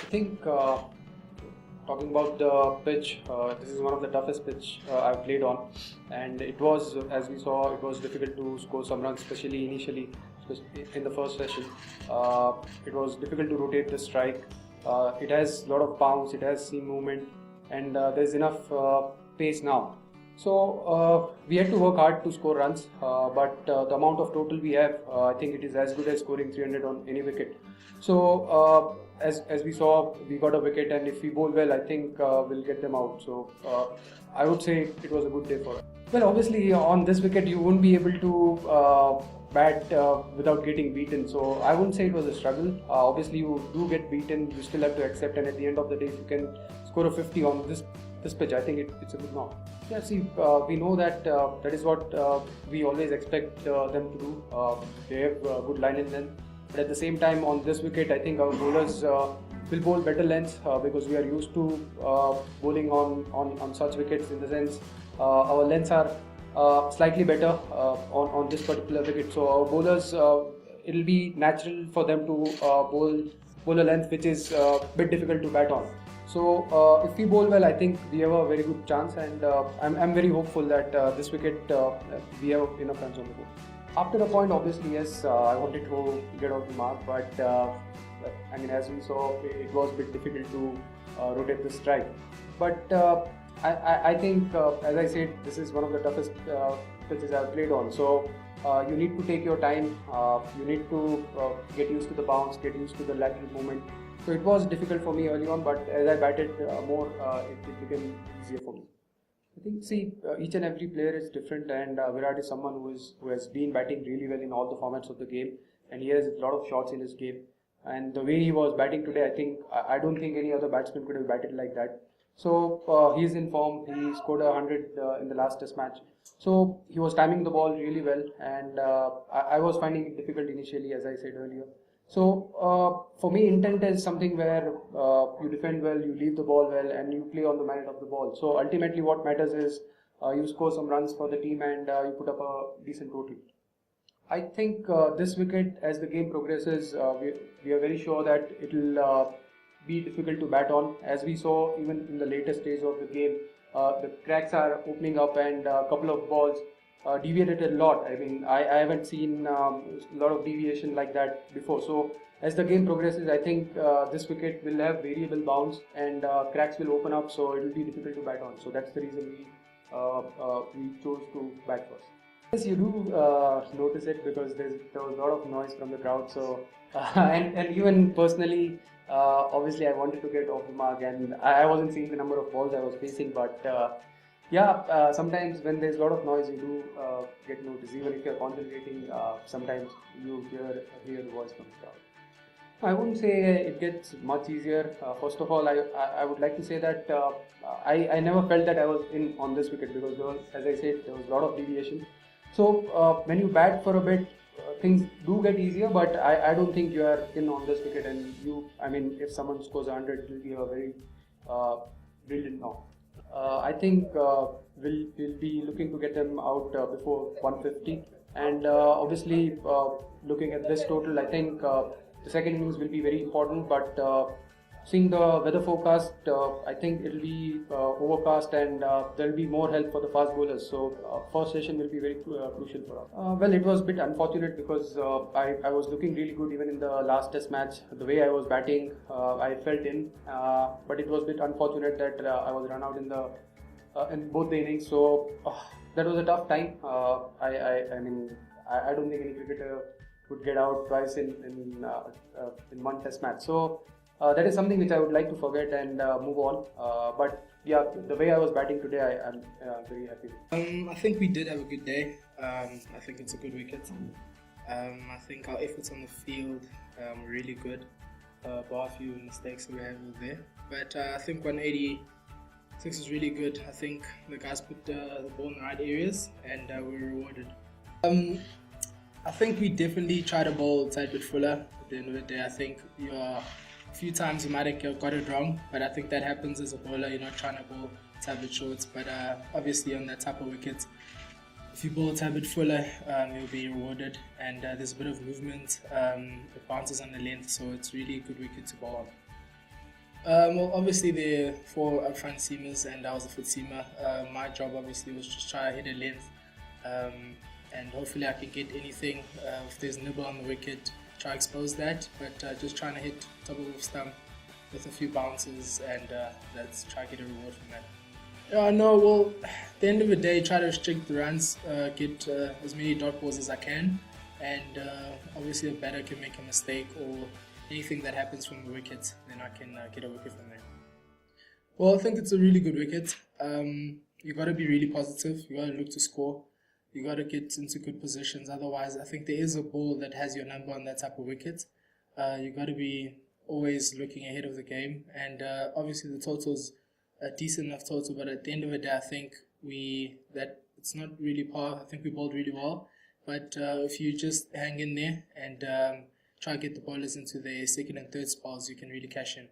I think talking about the pitch, this is one of the toughest pitch I've played on, and it was, as we saw, it was difficult to score some runs, especially initially, in the first session. It was difficult to rotate the strike. It has a lot of bounce, it has seam movement, and there's enough pace now. So we had to work hard to score runs, but the amount of total we have, I think it is as good as scoring 300 on any wicket. So as we saw, we got a wicket, and if we bowl well, I think we'll get them out. So I would say it was a good day for us. Well, obviously on this wicket you won't be able to bat without getting beaten. So I wouldn't say it was a struggle. Obviously you do get beaten, you still have to accept, and at the end of the day, if you can score a 50 on this pitch, I think it's a good knock. Yeah, see, we know that that is what we always expect them to do. They have good line in length, but at the same time, on this wicket, I think our bowlers will bowl better lengths because we are used to bowling on such wickets. In the sense, our lengths are slightly better on this particular wicket. So our bowlers, it'll be natural for them to bowl a length which is a bit difficult to bat on. So if we bowl well, I think we have a very good chance, and I'm very hopeful that this wicket we have enough runs on the board. After the point, obviously yes, I wanted to get off the mark, but I mean, as we saw, it was a bit difficult to rotate the strike. But I think, as I said, this is one of the toughest pitches I've played on. So you need to take your time. You need to get used to the bounce, get used to the lateral movement. So it was difficult for me early on, but as I batted more, it became easier for me. I think, see, each and every player is different, and Virat is someone who has been batting really well in all the formats of the game, and he has a lot of shots in his game. And the way he was batting today, I don't think any other batsman could have batted like that. So he is in form. He scored 100 in the last Test match. So he was timing the ball really well, and I was finding it difficult initially, as I said earlier. So for me, intent is something where you defend well, you leave the ball well, and you play on the merit of the ball. So ultimately, what matters is you score some runs for the team, and you put up a decent total. I think this wicket, as the game progresses, we are very sure that it will be difficult to bat on. As we saw, even in the later stage of the game, the cracks are opening up, and a couple of balls deviated a lot. I mean, I haven't seen a lot of deviation like that before. So as the game progresses, I think this wicket will have variable bounce, and cracks will open up, so it will be difficult to bat on. So that's the reason we chose to bat first. Yes, you do notice it because there was a lot of noise from the crowd. So and even personally, obviously I wanted to get off the mark, and I wasn't seeing the number of balls I was facing, but yeah, sometimes when there's a lot of noise, you do get noticed. Even if you're concentrating, sometimes you hear the voice from the crowd. I wouldn't say it gets much easier. First of all, I would like to say that I never felt that I was in on this wicket because there was, as I said, there was a lot of deviation. So when you bat for a bit, things do get easier, but I don't think you are in on this wicket, and I mean, if someone scores 100, it will be a very brilliant knock. I think we'll be looking to get them out before 150, and obviously looking at this total, I think the second innings will be very important, but seeing the weather forecast, I think it will be overcast, and there will be more help for the fast bowlers. So first session will be very crucial for us. Well, it was a bit unfortunate because I was looking really good even in the last Test match. The way I was batting, I felt in, but it was a bit unfortunate that I was run out in both the innings. So that was a tough time. I mean, I don't think any cricketer would get out twice in one Test match. So that is something which I would like to forget and move on. But yeah, the way I was batting today, I'm very happy. I think we did have a good day. I think it's a good wicket. I think our efforts on the field were really good. Bar a few mistakes we had there. But I think 186 is really good. I think the guys put the ball in the right areas, and we were rewarded. I think we definitely tried to bowl a tad bit fuller. At the end of the day, I think a few times you might have got it wrong, but I think that happens as a bowler. You're not trying to bowl a tad bit short, but obviously on that type of wicket, if you bowl a tad bit fuller, you'll be rewarded, and there's a bit of movement. It bounces on the length, so it's really a good wicket to bowl on. Well, obviously there are four upfront seamers, and I was a foot seamer. My job obviously was just try to hit a length, and hopefully I can get anything. If there's nibble on the wicket, try to expose that. But just trying to hit top of the stump with a few bounces, and let's try to get a reward from that. No, well, at the end of the day, try to restrict the runs, get as many dot balls as I can, and obviously the batter can make a mistake or anything that happens from the wicket, then I can get a wicket from there. Well, I think it's a really good wicket. You got to be really positive. You got to look to score. You got to get into good positions. Otherwise, I think there is a ball that has your number on that type of wicket. You got to be always looking ahead of the game, and obviously the total's a decent enough total. But at the end of the day, I think that it's not really par. I think we bowled really well. But if you just hang in there and try to get the bowlers into their second and third spells, you can really cash in.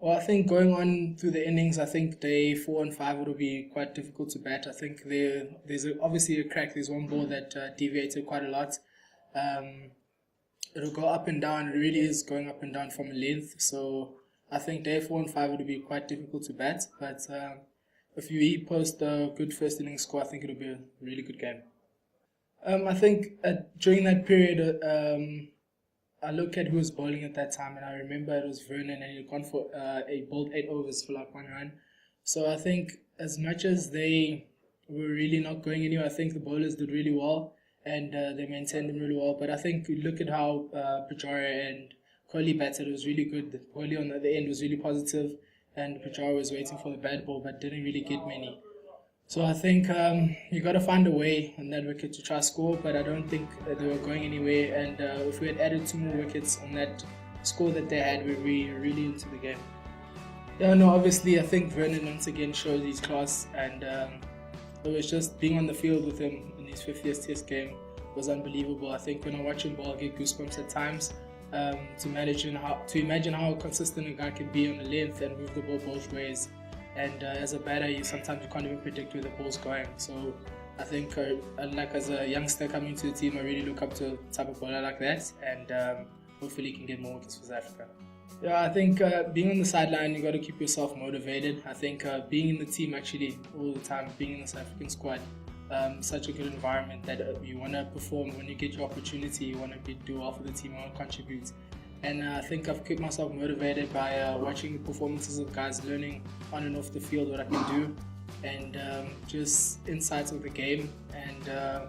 Well, I think going on through the innings, I think day 4 and 5 will be quite difficult to bat. I think there's obviously a crack. There's one ball that deviated quite a lot. It'll go up and down. It really is going up and down from a length. So I think day 4 and 5 will be quite difficult to bat. But if you post a good first innings score, I think it'll be a really good game. I think during that period, I look at who was bowling at that time, and I remember it was Vernon, and he had gone for a bowled 8 overs for like 1 run. So I think as much as they were really not going anywhere, I think the bowlers did really well, and they maintained them really well. But I think you look at how Pujara and Kohli batted, it was really good. Kohli on the end was really positive, and Pujara was waiting for the bad ball, but didn't really get many. So I think you got to find a way on that wicket to try score, but I don't think they were going anywhere. And if we had added 2 more wickets on that score that they had, we'd be really into the game. Yeah, no, obviously I think Vernon once again showed his class, and it was just being on the field with him in his 50th Test game was unbelievable. I think when I watch him ball, I get goosebumps at times. To imagine how consistent a guy can be on the length and move the ball both ways. And as a batter, sometimes you can't even predict where the ball's going. So I think, like as a youngster coming to the team, I really look up to a type of bowler like that, and hopefully he can get more wickets for South Africa. Yeah, I think being on the sideline, you got to keep yourself motivated. I think being in the team actually all the time, being in the South African squad, such a good environment that you want to perform when you get your opportunity. You want to do well for the team, you want to contribute. And I think I've kept myself motivated by watching the performances of guys, learning on and off the field what I can do, and just insights of the game. And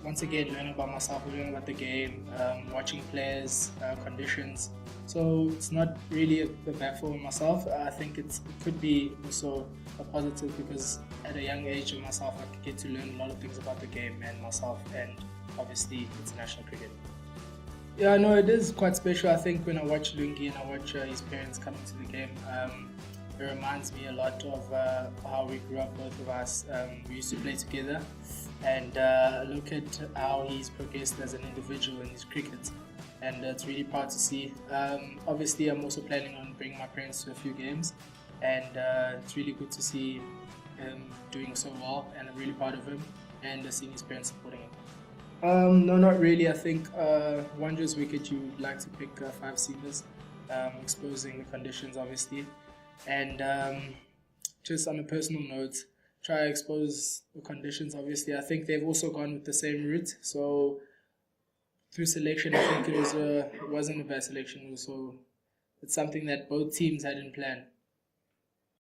once again, learning about myself, learning about the game, watching players, conditions. So it's not really a bad for myself. I think it could be also a positive, because at a young age of myself, I could get to learn a lot of things about the game and myself, and obviously international cricket. Yeah, no, it is quite special. I think when I watch Lungi and I watch his parents coming to the game, it reminds me a lot of how we grew up, both of us. We used to play together, and look at how he's progressed as an individual in his cricket, and it's really proud to see. Obviously, I'm also planning on bringing my parents to a few games, and it's really good to see him doing so well, and I'm really proud of him, and seeing his parents supporting him. No, not really. I think Wander's wicket, you'd like to pick 5 seamers, exposing the conditions, obviously. And just on a personal note, try to expose the conditions, obviously. I think they've also gone with the same route. So through selection, I think it wasn't a bad selection. Also, it's something that both teams had in plan.